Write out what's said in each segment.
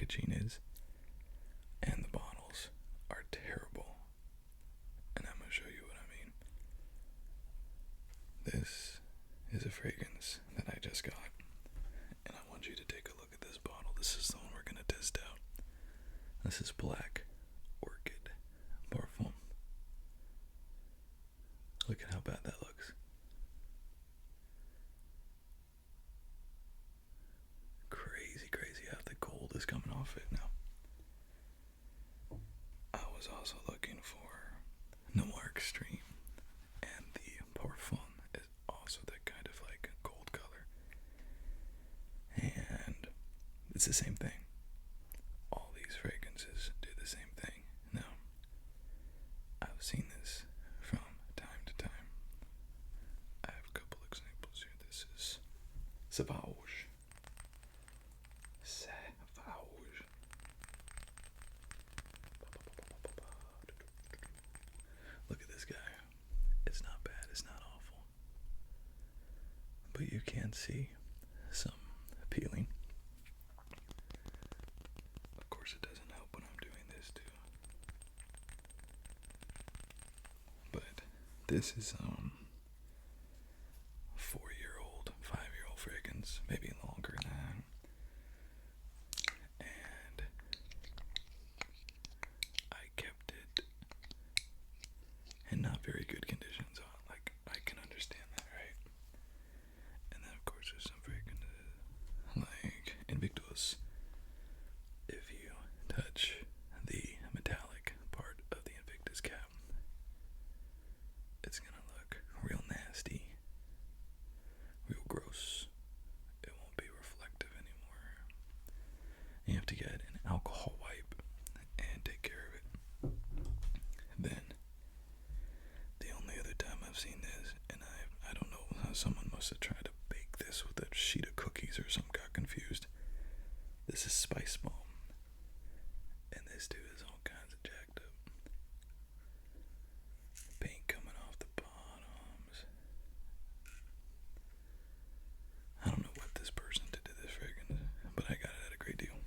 packaging is, and the bottles are terrible. And I'm going to show you what I mean. This is a fragrance that I just got, and I want you to take a look at this bottle. This is the one we're going to test out. This is Black Orchid Parfum. Look at how bad that looks. Crazy how the gold is coming off it now. I was also looking for Noir Extreme, and the Parfum is also that kind of like gold color. And it's the same thing. All these fragrances do the same thing. Now, I've seen this from time to time. I have a couple examples here. This is Sauvage. Look at this guy. It's not bad, it's not awful. But you can see some peeling. Of course it doesn't help when I'm doing this too. But this is 4-year-old, 5-year-old fragrance, maybe longer than that. And I kept it in not very good conditions. Like, I can understand that, right? And then of course there's some fragrances like Invictus. If you touch the metallic part of the Invictus cap, it's gonna look real nasty, real gross. It won't be reflective anymore. You have to get an alcohol wipe and take care of it. Then, the only other time I've seen this, and I don't know how someone must have tried to bake this with a sheet of cookies or something, got confused. This is Spice Bomb. And this dude is all kinds of jacked up. Paint coming off the bottoms. I don't know what this person did to this fragrance, but I got it at a great deal.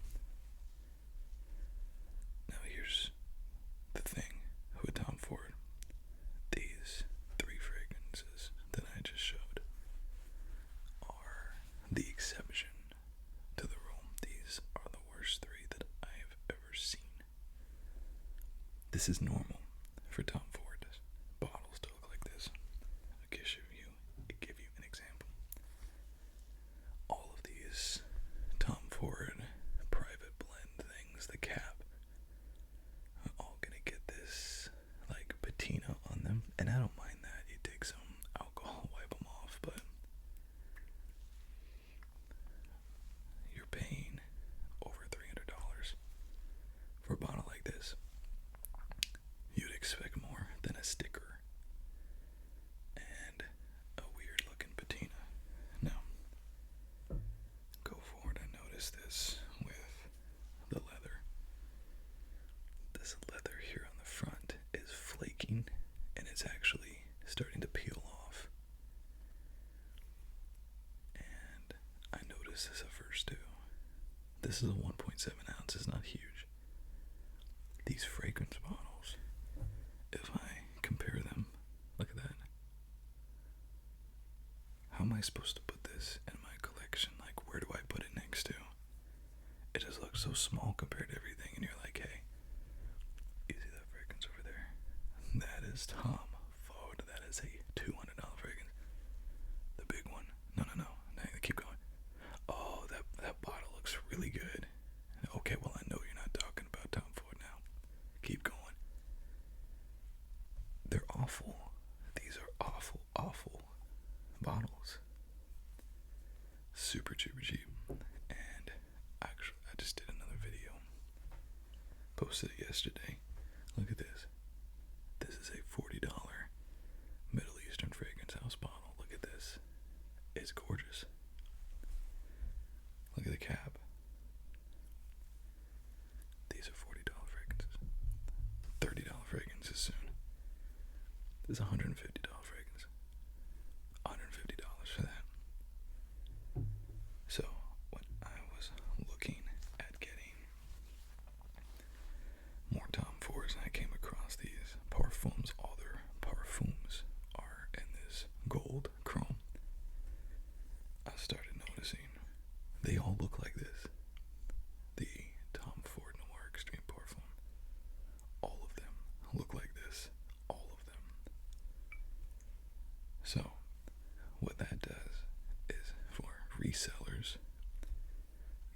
Now here's the thing with Tom Ford. These 3 fragrances that I just showed are the exception to the rule. These are the worst 3 that I have ever seen. This is normal for Tom Ford bottles to look like this. I'll give you an example. All of these Tom Ford private blend things, the cap, are all gonna get this like patina on them, and I don't mind that. You take some alcohol, wipe them off, but you're paying over $300 for a bottle like this. You'd expect more than a sticker and a weird looking patina. Now, go forward. I noticed this with the leather. This leather here on the front is flaking, and it's actually starting to peel off. And I noticed this at first too. This is a 1.7 ounce, it's not huge. These fragrance bottles, if I compare them, look at that. How am I supposed to put this in my collection? Like, where do I put it next to? It just looks so small compared to everything, and you're like, hey, you see that fragrance over there? That is Tom Ford. That is a $200 fragrance. The big one. No. Keep going. Oh, that bottle looks really good. Okay, well, I know you're not talking about Tom Ford now. Keep going. They're awful. These are awful bottles. Super cheap. And actually, I just did another video. Posted it yesterday. Look at this. This is a $40 Middle Eastern fragrance house bottle. Look at this. It's gorgeous. Look at the cap. These are $40 fragrances. $30 fragrances soon. This is a $150 fragrance. $150 for that. So, when I was looking at getting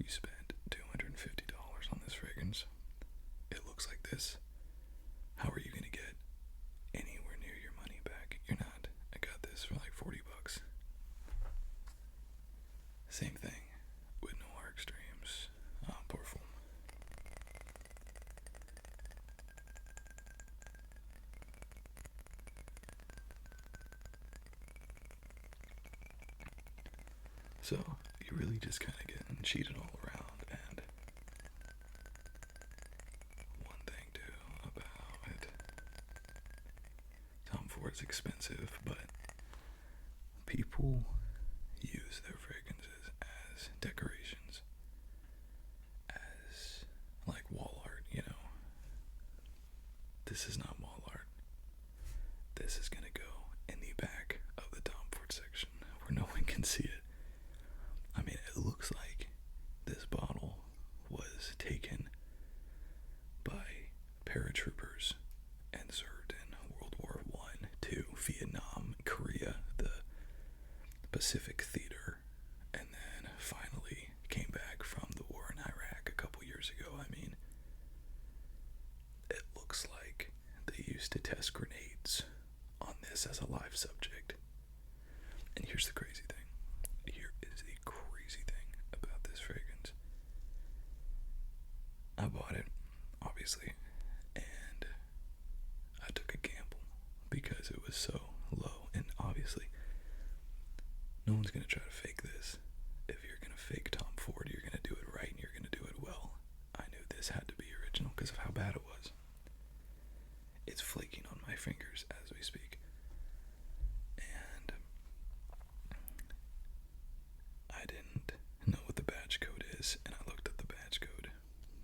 you spent $250 on this fragrance. It looks like this. How are you going to get anywhere near your money back? You're not. I got this for like $40. Same thing with Noir Extremes Parfum. So you really just kind of getting cheated all around. And one thing too about it, Tom Ford's expensive, but people use their fragrances as decorations, as like wall art, you know. This is not wall art. This is gonna go in the back of the Tom Ford section where no one can see it. I mean, it looks like this bottle was taken by paratroopers and served in World War I, II, Vietnam, Korea, the Pacific Theater, and then finally came back from the war in Iraq a couple years ago. I mean, it looks like they used to test grenades on this as a live subject. And here's the crazy thing. Here is the crazy thing about this fragrance. I bought it, obviously, and I took a gamble because it was so low. And obviously, no one's going to try to fake this. If you're going to fake Tom Ford, you're going to do it right and you're going to do it well. I knew this had to be original because of how bad it was. It's flaking on my fingers as we speak. And I didn't know what the batch code is, and I looked at the batch code.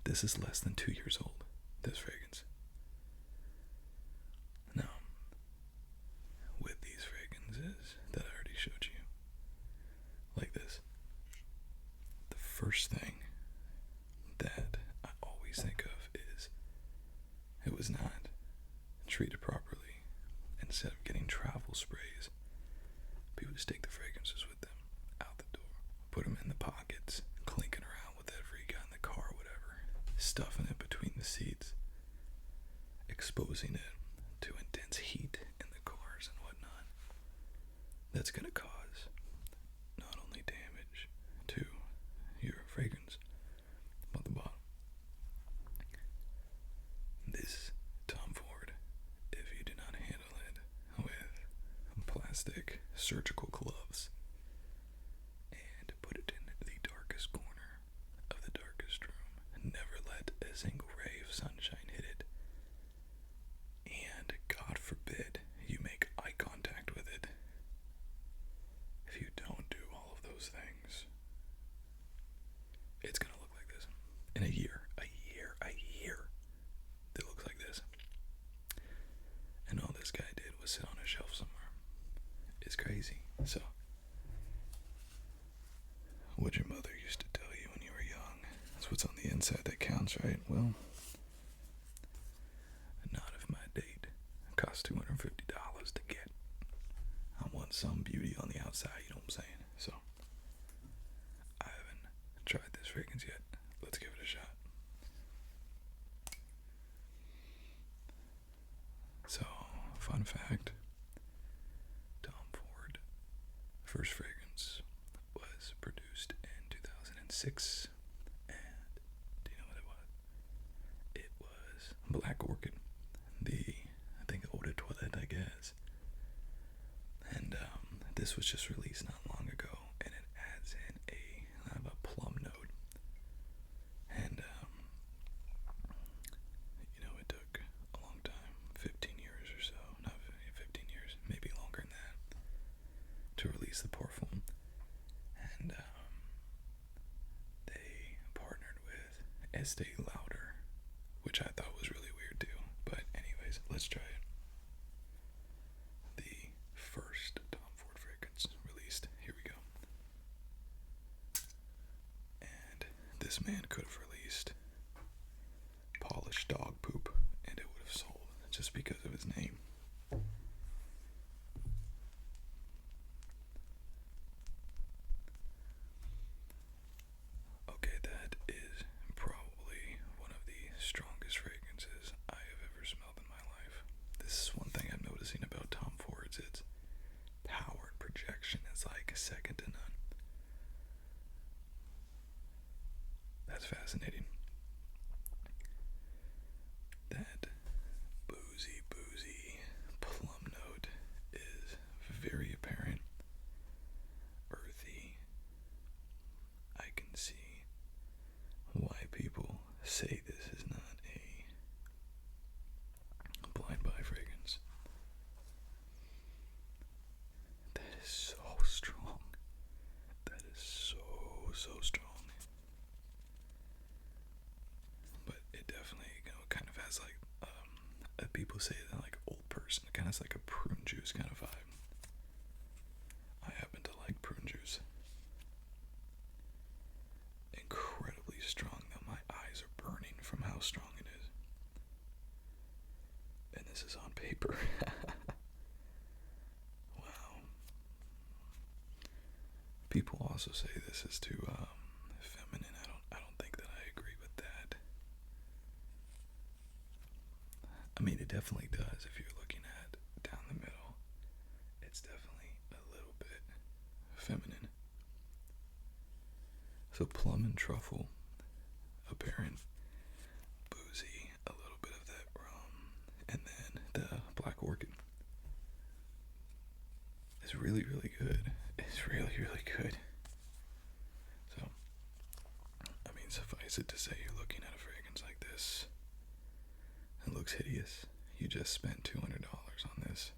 This is less than 2 years old, this fragrance. Now, with these fragrances that I already showed you, like this, the first thing that I always think of is it was not treated properly. Instead of getting travel sprays, people just take the fragrances with them out the door, put them in the pockets, clinking around with every guy in the car or whatever, stuffing it between the seats, exposing it to intense heat in the cars and whatnot. That's going to cause not only damage to your fragrance, but the bottom. This Tom Ford, if you do not handle it with plastic surgical gloves and put it in the darkest corner of the darkest room, never let a single ray of sunshine hit it, and God forbid you make eye contact with it. If you don't do all of those things, it's gonna look like this in a year, it looks like this. And all this guy did was sit on a shelf somewhere. It's crazy. So, what your mother used to tell you when you were young, that's what's on the inside that counts, right? Well, not if my date costs $250 to get. I want some beauty on the outside, you know what I'm saying? So, I haven't tried this fragrance yet. Let's give it a shot. So, fun fact, Tom Ford first fragrance was produced in 2006, and do you know what it was? It was Black Orchid, I think eau de toilette, I guess. And this was just released not long ago, and it adds in a plum note. And it took a long time, 15 years or so, not 15 years, maybe longer than that, to release the Parfum. And they partnered with Estee Lauder, which I thought was really weird too. But anyways, let's try it. The first Tom Ford fragrance released. Here we go. And this man could have released polished dog poop, and it would have sold just because of his name. Okay, the was fascinating. That boozy plum note is very apparent, earthy. I can see why people say this is not a blind buy fragrance. That is so strong. That is so strong. But it definitely, kind of has like, people say that like old person. It kind of has like a prune juice kind of vibe. I happen to like prune juice. Incredibly strong though. My eyes are burning from how strong it is. And this is on paper. Wow. People also say this is too feminine. I don't think that I agree with that. I mean, it definitely does if you're looking at down the middle. It's definitely a little bit feminine. So plum and truffle, apparent, boozy, a little bit of that rum, and then the black orchid. It's really good. It's really good. So, I mean, suffice it to say, you're looking at a fragrance like this. It looks hideous. You just spent $200 on this.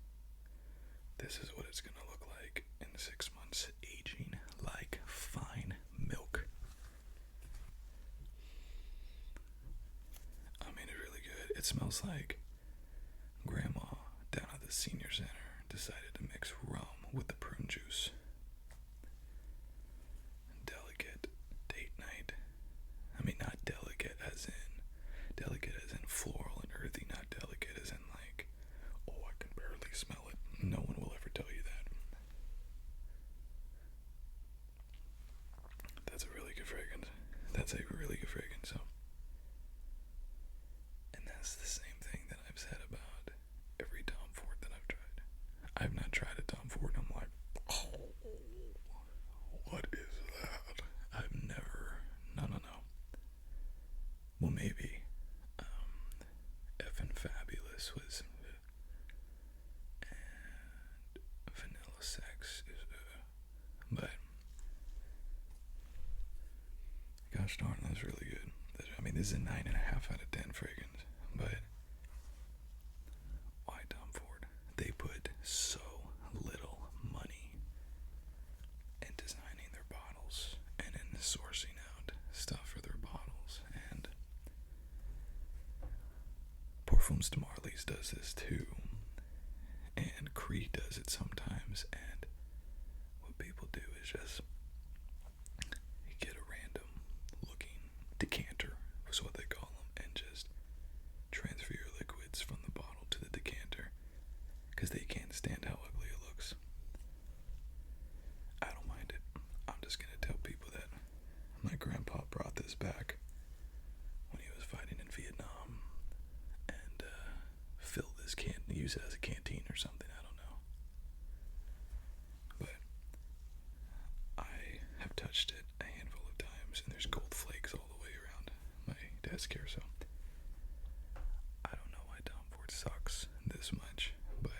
This is what it's going to look like in 6 months, aging like fine milk. I mean, it's really good. It smells like grandma down at the senior center decided to mix rum with the prune juice. Delicate date night. I mean, not delicate as in floral and earthy, not delicate as in like, oh, I can barely smell it. No one will ever tell you that. That's a really good fragrance. So, and that's the same thing that I've said about every Tom Ford that I've tried. I've not tried a Tom Ford and I'm like, oh, what is that? I've never, no. Well, maybe Effin' Fabulous was, and Vanilla Sex is, but gosh darn, that's really good. I mean, this is a 9.5 out of 10 fragrance, but why Tom Ford? They put so little money in designing their bottles and in sourcing out stuff for their bottles, and Parfums de Marly's does this too, and Creed does it sometimes, and what people do is just get a random looking decanter, is what they call them, and just transfer your liquids from the bottle to the decanter, because they can't stand how ugly it looks. I don't mind it. I'm just going to tell people that my grandpa brought this back when he was fighting in Vietnam, and fill this can, use it as a canteen or something, I don't know. But I have touched it a handful of times, and there's gold flakes all the way around my desk here, so I don't know why Tom Ford sucks this much, but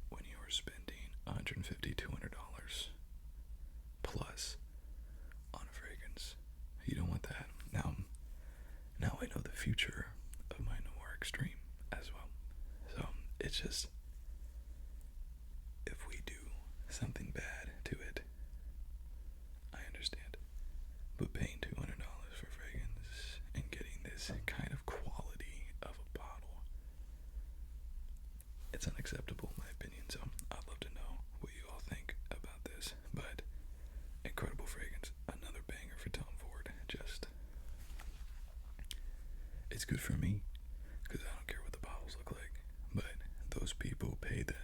when you're spending $150, $200 plus on a fragrance, you don't want that. Now I know the future of my Noir Extreme as well. So it's just, if we do something bad to it, I understand. But paying $200 for fragrance and getting this kind of quality of a bottle, it's unacceptable in my opinion. So I'd love to know what you all think about this. But incredible fragrance, another banger for Tom Ford. Just, it's good for me because I don't care what the bottles look like, but those people pay the